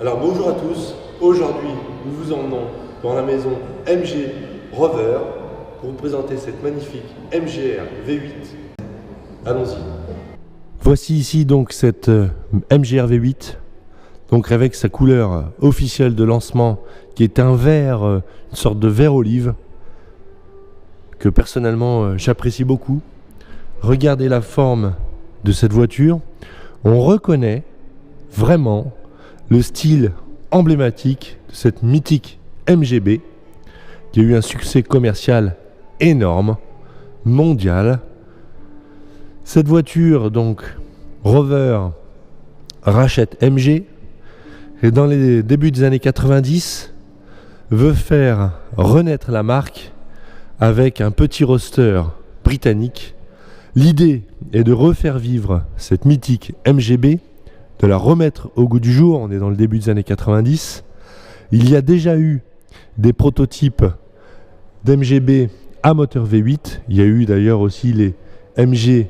Alors bonjour à tous, aujourd'hui nous vous emmenons dans la maison MG Rover pour vous présenter cette magnifique MGR V8. Allons-y. Voici ici donc cette MGR V8, donc avec sa couleur officielle de lancement qui est un vert, une sorte de vert olive que personnellement j'apprécie beaucoup. Regardez la forme de cette voiture, on reconnaît vraiment le style emblématique de cette mythique MGB qui a eu un succès commercial énorme, mondial. Cette voiture, donc Rover, rachète MG et dans les débuts des années 90 veut faire renaître la marque avec un petit roadster britannique. L'idée est de refaire vivre cette mythique MGB, de la remettre au goût du jour. On est dans le début des années 90. Il y a déjà eu des prototypes d'MGB à moteur V8. Il y a eu d'ailleurs aussi les MGB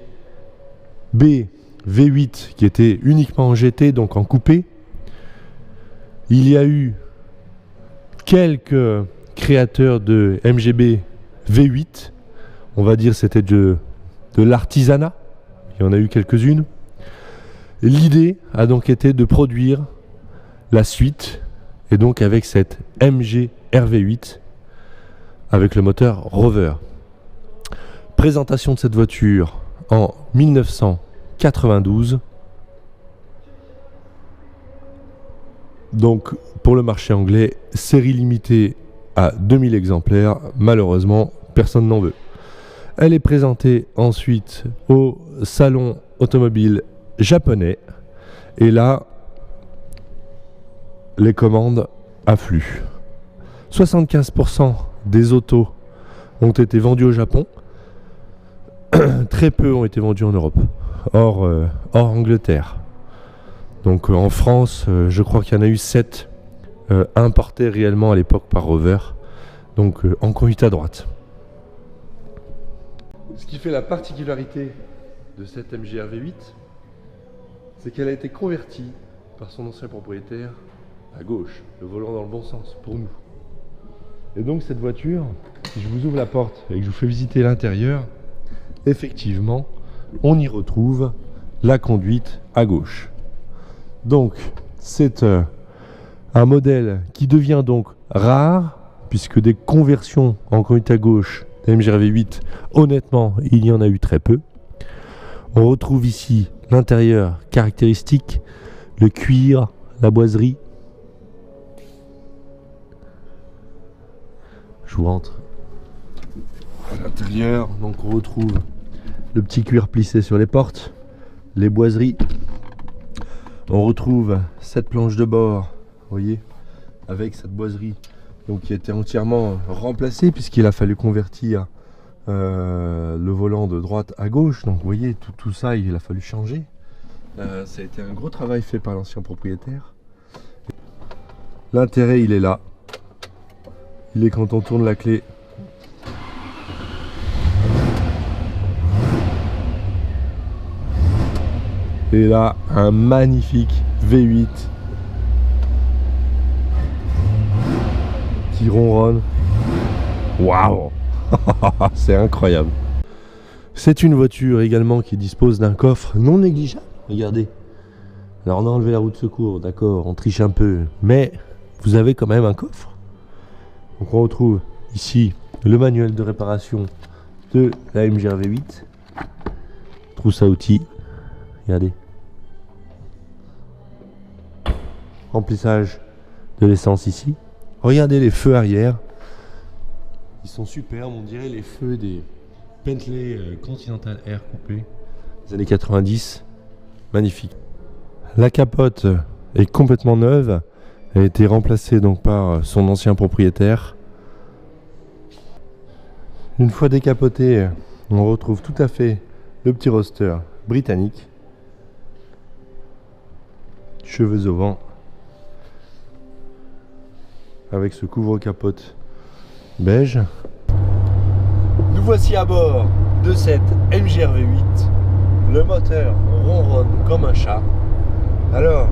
V8 qui étaient uniquement en GT, donc en coupé. Il y a eu quelques créateurs de MGB V8. On va dire c'était de l'artisanat. Il y en a eu quelques-unes. L'idée a donc été de produire la suite, et donc avec cette MG RV8 avec le moteur Rover. Présentation de cette voiture en 1992. Donc pour le marché anglais, série limitée à 2000 exemplaires. Malheureusement, personne n'en veut. Elle est présentée ensuite au salon automobile japonais et là les commandes affluent. 75% des autos ont été vendues au Japon, très peu ont été vendues en Europe, hors Angleterre. Donc en France, je crois qu'il y en a eu 7 importés réellement à l'époque par Rover, donc en conduite à droite. Ce qui fait la particularité de cette MGR V8, c'est qu'elle a été convertie par son ancien propriétaire à gauche, le volant dans le bon sens pour nous. Et donc cette voiture, si je vous ouvre la porte et que je vous fais visiter l'intérieur, effectivement, on y retrouve la conduite à gauche. Donc c'est un modèle qui devient donc rare, puisque des conversions en conduite à gauche MGR V8, honnêtement, il y en a eu très peu. On retrouve ici l'intérieur caractéristique, le cuir, la boiserie. Je vous rentre à l'intérieur, donc on retrouve le petit cuir plissé sur les portes, les boiseries. On retrouve cette planche de bord, vous voyez, avec cette boiserie. Donc qui a été entièrement remplacé puisqu'il a fallu convertir le volant de droite à gauche. Donc vous voyez, tout ça il a fallu changer. Ça a été un gros travail fait par l'ancien propriétaire. L'intérêt il est là. Il est quand on tourne la clé. Et là, un magnifique V8 qui ronronne. Waouh. C'est incroyable. C'est une voiture également qui dispose d'un coffre non négligeable. Regardez. Alors on a enlevé la roue de secours, d'accord, on triche un peu, mais vous avez quand même un coffre. Donc on retrouve ici le manuel de réparation de la MGR V8. Trousse à outils. Regardez. Remplissage de l'essence ici. Regardez les feux arrière. Ils sont superbes, on dirait les feux des Bentley Continental Air coupés des années 90. Magnifique. La capote est complètement neuve. Elle a été remplacée donc par son ancien propriétaire. Une fois décapotée, on retrouve tout à fait le petit roadster britannique. Cheveux au vent. Avec ce couvre-capote beige. Nous voici à bord de cette MGR V8. Le moteur ronronne comme un chat. Alors,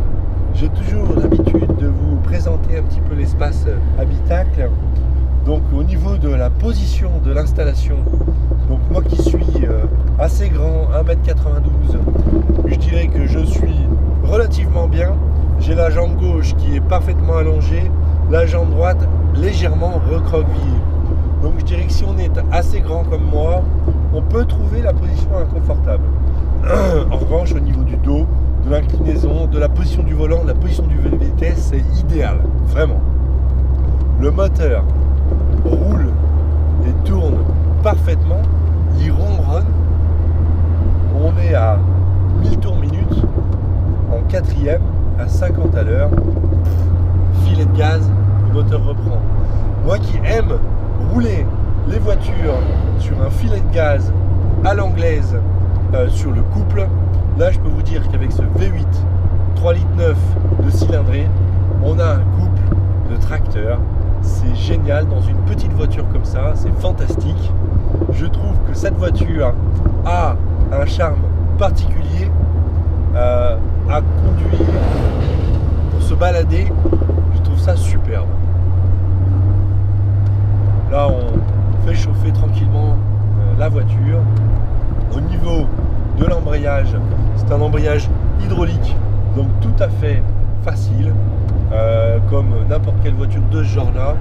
j'ai toujours l'habitude de vous présenter un petit peu l'espace habitacle. Donc au niveau de la position de l'installation, donc moi qui suis assez grand, 1m92, je dirais que je suis relativement bien. J'ai la jambe gauche qui est parfaitement allongée, la jambe droite légèrement recroquevillée. Donc je dirais que si on est assez grand comme moi, on peut trouver la position inconfortable. En revanche, au niveau du dos, de l'inclinaison, de la position du volant, de la position du vitesse, c'est idéal, vraiment. Le moteur roule et tourne parfaitement, il ronronne. On est à 1000 tours minute en quatrième à 50 à l'heure. Filet de gaz, le moteur reprend. Moi qui aime rouler les voitures sur un filet de gaz à l'anglaise sur le couple, là je peux vous dire qu'avec ce V8 3,9 litres de cylindrée, on a un couple de tracteur. C'est génial dans une petite voiture comme ça, c'est fantastique. Je trouve que cette voiture a un charme particulier à conduire, pour se balader. Je trouve ça superbe. Là on fait chauffer tranquillement la voiture. Au niveau de l'embrayage, c'est un embrayage hydraulique, donc tout à fait facile, comme n'importe quelle voiture de ce genre là,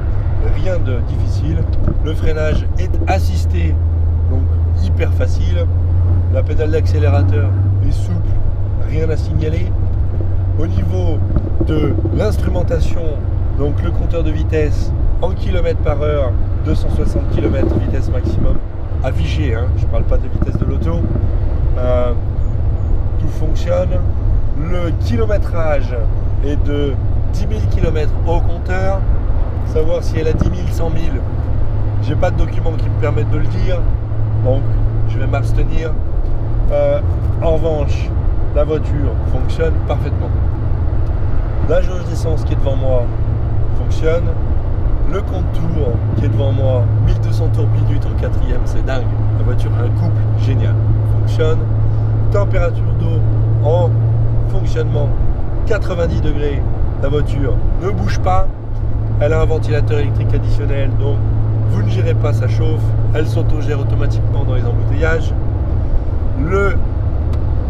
rien de difficile. Le freinage est assisté, donc hyper facile. La pédale d'accélérateur est souple, rien à signaler. Au niveau de l'instrumentation, donc le compteur de vitesse en km/h, 260 km vitesse maximum affiché, hein, je ne parle pas de vitesse de l'auto. Tout fonctionne. Le kilométrage est de 10 000 km au compteur. Savoir si elle a 10 000, 100 000, j'ai pas de document qui me permettent de le dire, donc je vais m'abstenir. En revanche, la voiture fonctionne parfaitement. La jauge d'essence qui est devant moi fonctionne. Le compte tour qui est devant moi, 1200 tours minute en quatrième, c'est dingue. La voiture a un couple génial, fonctionne. Température d'eau en fonctionnement, 90 degrés. La voiture ne bouge pas. Elle a un ventilateur électrique additionnel, donc vous ne gérez pas, ça chauffe. Elle s'autogère automatiquement dans les embouteillages.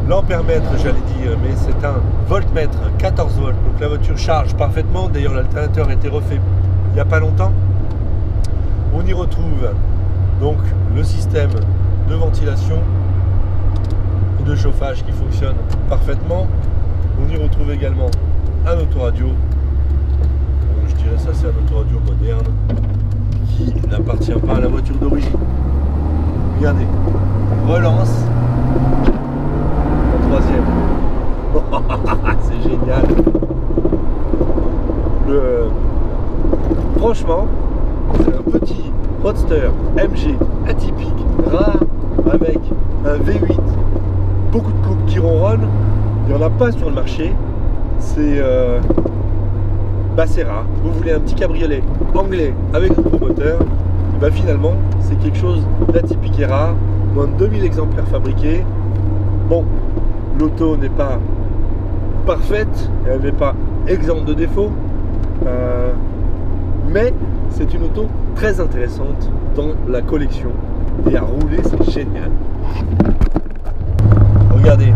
L'ampèremètre, j'allais dire, mais c'est un voltmètre, 14 volts. Donc la voiture charge parfaitement. D'ailleurs, l'alternateur a été refait il n'y a pas longtemps. On y retrouve donc le système de ventilation et de chauffage qui fonctionne parfaitement. On y retrouve également un autoradio. Je dirais ça, c'est un autoradio moderne qui n'appartient pas à la voiture d'origine. Regardez, relance en troisième. C'est génial. Franchement, c'est un petit roadster MG atypique, rare, avec un V8, beaucoup de coupes qui ronronnent. Il n'y en a pas sur le marché. C'est rare. Vous voulez un petit cabriolet anglais avec un gros moteur, et ben finalement c'est quelque chose d'atypique et rare. Moins de 2000 exemplaires fabriqués. Bon, l'auto n'est pas parfaite, elle n'est pas exempte de défauts, mais c'est une auto très intéressante dans la collection et à rouler c'est génial. Regardez,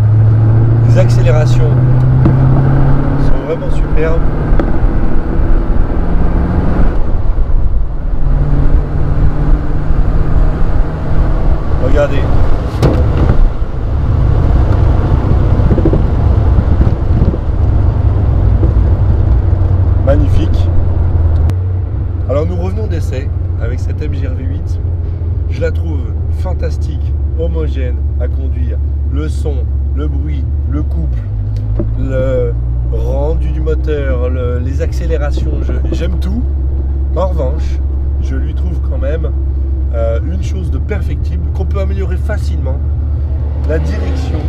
les accélérations sont vraiment superbes. Regardez. Magnifique. Alors nous revenons d'essai avec cette MG V8. Je la trouve fantastique, homogène à conduire. Le son, le bruit, le couple, le rendu du moteur, les accélérations, j'aime tout. En revanche, je lui trouve quand même une chose de perfectible qu'on peut améliorer facilement. La direction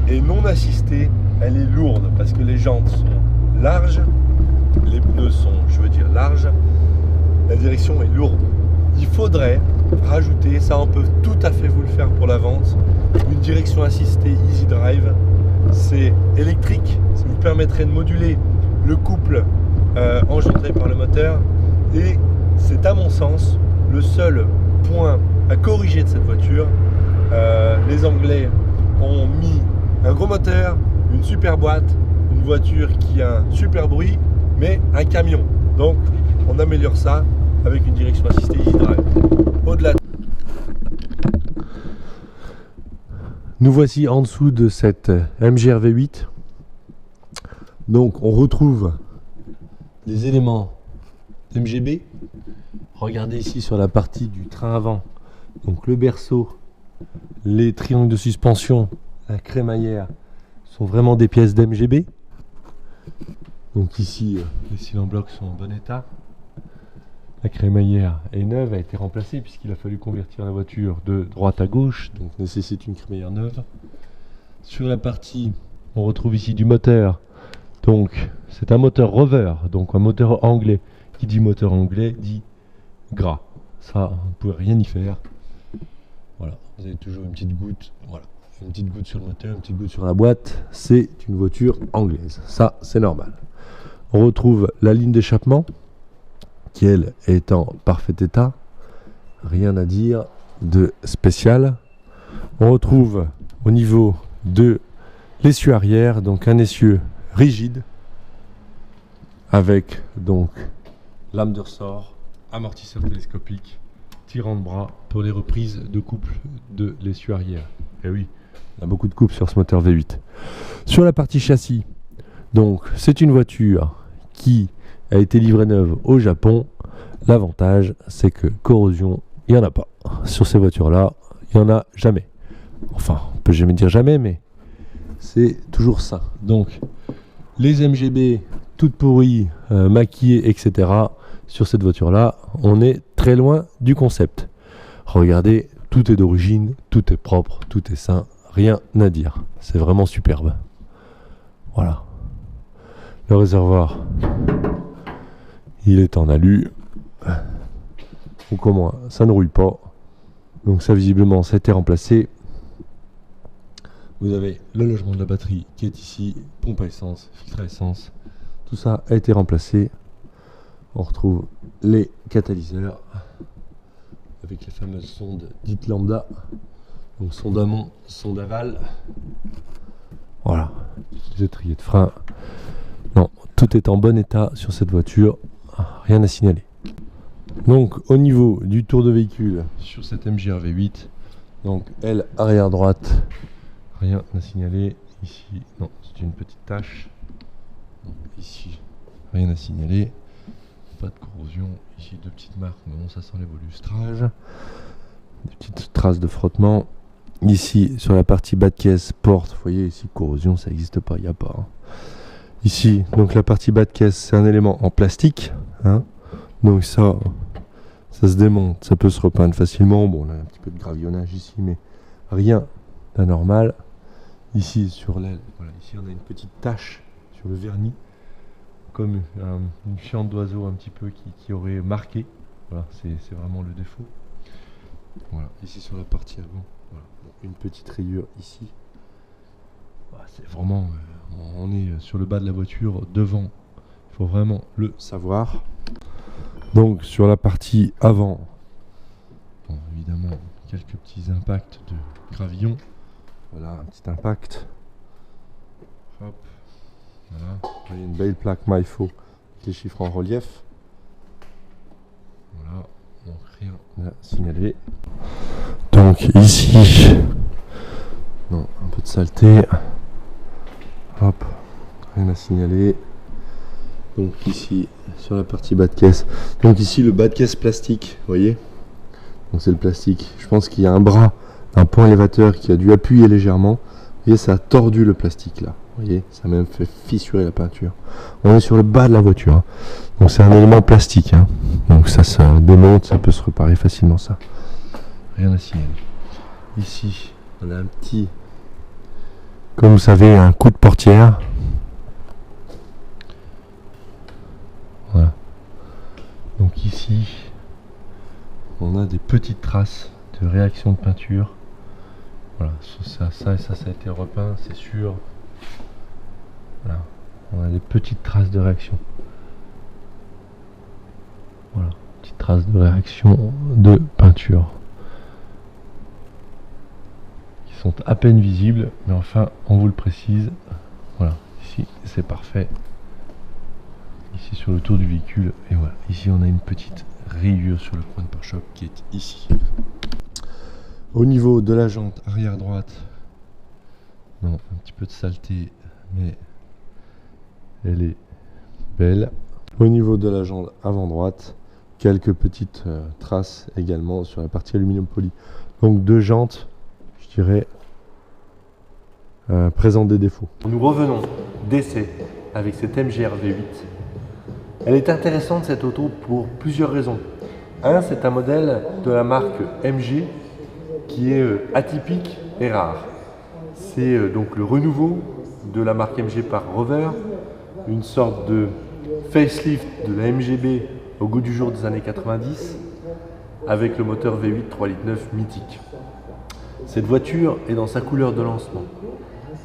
est non assistée, elle est lourde parce que les jantes sont larges, les pneus sont, larges, la direction est lourde. Il faudrait rajouter, ça on peut tout à fait vous le faire pour la vente, une direction assistée Easy Drive. C'est électrique, ça vous permettrait de moduler le couple engendré par le moteur. Et c'est à mon sens le seul point à corriger de cette voiture. Les Anglais ont mis un gros moteur, une super boîte, une voiture qui a un super bruit, mais un camion. Donc on améliore ça avec une direction assistée Easy Drive. Au-delà. Nous voici en dessous de cette MGR V8. Donc on retrouve des éléments MGB. Regardez ici sur la partie du train avant. Donc le berceau, les triangles de suspension, la crémaillère sont vraiment des pièces d'MGB. Donc ici les cylindres blocs sont en bon état. La crémaillère est neuve, a été remplacée puisqu'il a fallu convertir la voiture de droite à gauche, donc nécessite une crémaillère neuve. Sur la partie, on retrouve ici du moteur. Donc c'est un moteur Rover, donc un moteur anglais. Qui dit moteur anglais dit gras. Ça, on ne pouvait rien y faire. Voilà, vous avez toujours une petite goutte. Voilà, une petite goutte sur le moteur, une petite goutte sur la boîte. C'est une voiture anglaise. Ça, c'est normal. On retrouve la ligne d'échappement qui, elle, est en parfait état. Rien à dire de spécial. On retrouve au niveau de l'essieu arrière, donc un essieu rigide avec donc lame de ressort, amortisseur télescopique, tirant de bras pour les reprises de couple de l'essieu arrière. Et oui, il y a beaucoup de couples sur ce moteur V8. Sur la partie châssis, donc c'est une voiture qui a été livrée neuve au Japon. L'avantage, c'est que corrosion, il n'y en a pas. Sur ces voitures-là, il n'y en a jamais. Enfin, on peut jamais dire jamais, mais c'est toujours ça. Donc, les MGB toutes pourries, maquillées, etc. Sur cette voiture-là, on est très loin du concept. Regardez, tout est d'origine, tout est propre, tout est sain, rien à dire. C'est vraiment superbe. Voilà. Le réservoir, il est en alu. Donc au moins, ça ne rouille pas. Donc ça, visiblement, ça a été remplacé. Vous avez le logement de la batterie qui est ici, pompe à essence, filtre à essence. Tout ça a été remplacé. On retrouve les catalyseurs avec les fameuses sondes dites lambda. Donc sonde amont, sonde aval. Voilà. Les étriers de frein. Non, tout est en bon état sur cette voiture. Rien à signaler. Donc au niveau du tour de véhicule sur cette MGR V8, donc aile arrière droite, rien à signaler. Ici, non, c'est une petite tache. Donc, ici, rien à signaler. Pas de corrosion. Ici, deux petites marques, mais bon, ça s'enlève au lustrage. Des petites traces de frottement. Ici, sur la partie bas de caisse, porte. Vous voyez, ici, corrosion, ça n'existe pas, il n'y a pas. Hein. Ici, donc la partie bas de caisse, c'est un élément en plastique. Hein. Donc ça se démonte, ça peut se repeindre facilement. Bon, on a un petit peu de gravillonnage ici, mais rien d'anormal. Ici, sur l'aile, voilà, ici on a une petite tache sur le vernis, comme une fiente d'oiseau un petit peu qui aurait marqué. Voilà, c'est vraiment le défaut. Voilà, ici sur la partie avant, voilà, une petite rayure ici. Voilà, c'est vraiment, on est sur le bas de la voiture, devant. Il faut vraiment le savoir. Donc sur la partie avant, bon, évidemment quelques petits impacts de gravillon. Voilà un petit impact. Hop. Voilà. Vous voyez une belle plaque MyFo avec les chiffres en relief. Voilà. Donc rien à signaler. Donc ici, non, un peu de saleté. Hop. Rien à signaler. Donc ici, sur la partie bas de caisse. Donc ici, le bas de caisse plastique, vous voyez. Donc c'est le plastique. Je pense qu'il y a un bras d'un pont élévateur qui a dû appuyer légèrement. Vous voyez, ça a tordu le plastique là. Vous voyez, ça a même fait fissurer la peinture. On est sur le bas de la voiture. Hein. Donc c'est un élément plastique. Hein. Donc ça se démonte, ça peut se réparer facilement ça. Rien à signaler. Ici, on a un petit, comme vous savez, un coup de portière. Voilà. Donc ici, on a des petites traces de réaction de peinture. Voilà, ça a été repeint, c'est sûr. Voilà. On a des petites traces de réaction. Voilà, petites traces de réaction de peinture. Qui sont à peine visibles, mais enfin, on vous le précise. Voilà, ici c'est parfait. Ici sur le tour du véhicule, et voilà, ici on a une petite rayure sur le coin de pare-choc qui est ici. Au niveau de la jante arrière droite, non, un petit peu de saleté, mais elle est belle. Au niveau de la jante avant droite, quelques petites traces également sur la partie aluminium poli. Donc deux jantes, je dirais, présentent des défauts. Nous revenons d'essai avec cette MGR V8. Elle est intéressante cette auto pour plusieurs raisons. Un, c'est un modèle de la marque MG qui est atypique et rare. C'est donc le renouveau de la marque MG par Rover, une sorte de facelift de la MGB au goût du jour des années 90 avec le moteur V8 3,9 litres mythique. Cette voiture est dans sa couleur de lancement.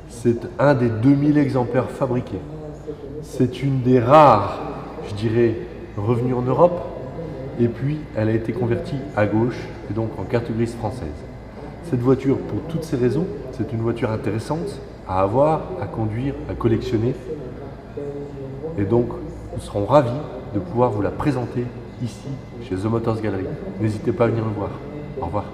C'est un des 2000 exemplaires fabriqués. C'est une des rares, je dirais, revenue en Europe, et puis elle a été convertie à gauche et donc en carte grise française. Cette voiture, pour toutes ces raisons, c'est une voiture intéressante à avoir, à conduire, à collectionner, et donc nous serons ravis de pouvoir vous la présenter ici chez The Motors Gallery. N'hésitez pas à venir nous voir. Au revoir.